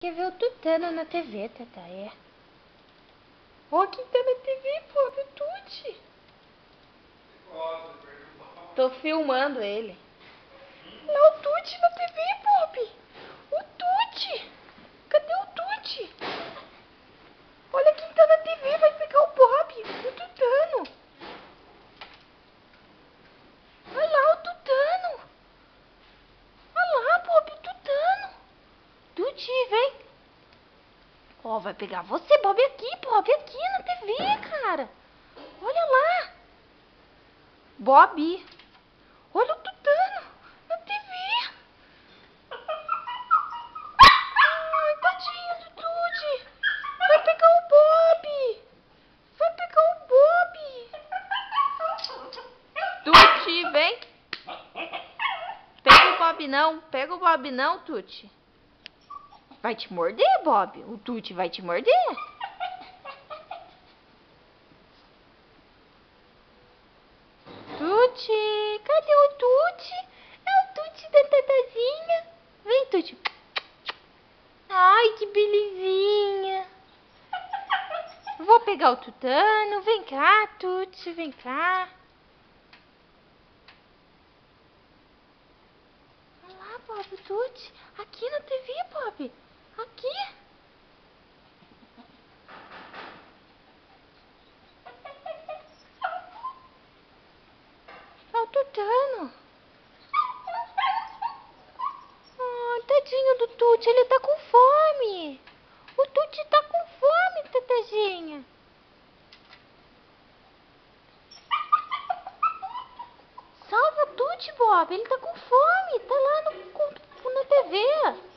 Quer ver o Tutano na TV, Tataé? Ó, quem tá na TV, pô, o Tuti. Tô filmando ele. Olha lá o Tuti na TV, Bob. O Tuti. Cadê o Tuti? Olha quem tá na TV, vai pegar o Bob, o Tutano. Olha lá o Tutano. Olha lá, Bob, o Tutano. Tuti, vem. Ó, vai pegar você, Bob, aqui na TV, cara. Olha lá. Bob. Olha o Tutano na TV. Ai, tadinho do Tuti. Vai pegar o Bob. Vai pegar o Bob. Tuti, vem. Pega o Bob não. Pega o Bob não, Tuti. Vai te morder, Bob. O Tuti vai te morder. Tuti, cadê o Tuti? É o Tuti da Tatazinha. Vem, Tuti. Ai, que belezinha. Vou pegar o Tutano. Vem cá, Tuti, vem cá. Olha lá, Bob, o Tuti. Aqui na TV, Bob. Aqui. É o Tutano. Ai, tadinho do Tuti, ele tá com fome. O Tuti tá com fome, Tatazinha. Salva o Tuti, Bob, ele tá com fome. Tá lá na TV.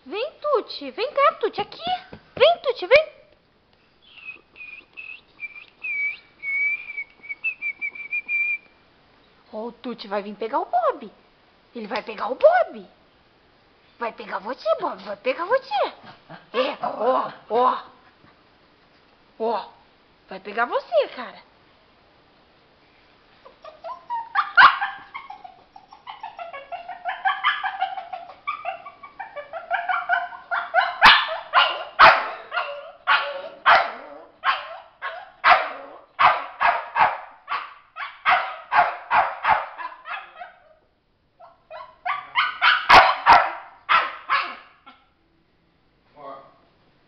Vem, Tuti. Vem cá, Tuti. Aqui. Vem, Tuti. Vem. Ó, o Tuti vai vir pegar o Bob. Ele vai pegar o Bob. Vai pegar você, Bob. Vai pegar você. É, ó, ó. Ó. Vai pegar você, cara.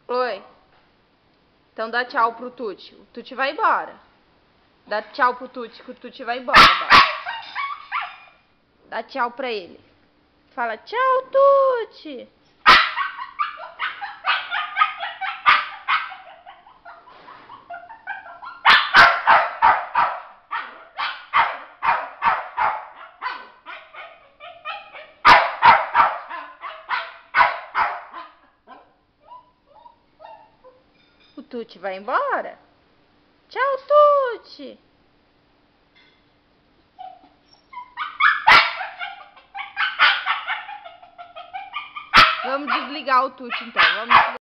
Oi. Então dá tchau pro Tuti. O Tuti vai embora. Dá tchau pro Tuti, que o Tuti vai embora. Dá tchau pra ele. Fala tchau, Tuti. O Tuti vai embora. Tchau, Tuti. Vamos desligar o Tuti, então. Vamos desligar.